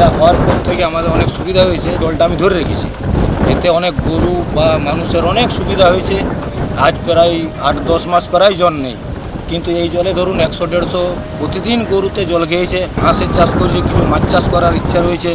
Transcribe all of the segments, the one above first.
জলটা হওয়ার পর থেকে আমাদের অনেক সুবিধা হয়েছে। জলটা আমি ধরে রেখেছি, এতে অনেক গরু বা মানুষের অনেক সুবিধা হয়েছে। আজ প্রায় 8-10 মাস প্রায় জল নেই, কিন্তু এই জলে ধরুন 100-150 প্রতিদিন গরুতে জল খেয়েছে। হাঁসের চাষ করেছে, কিছু মাছ চাষ করার ইচ্ছা রয়েছে।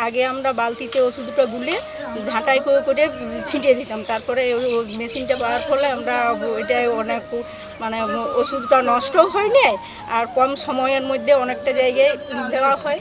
আগে আমরা বালতিতে ওষুধটা গুলে ঝাঁটাই করে করে ছিটিয়ে দিতাম, তারপরে ওই মেশিনটা পাওয়ার ফলে আমরা ওইটাই অনেক মানে ওষুধটা নষ্টও হয় না আর কম সময়ের মধ্যে অনেকটা জায়গায় দেওয়া হয়।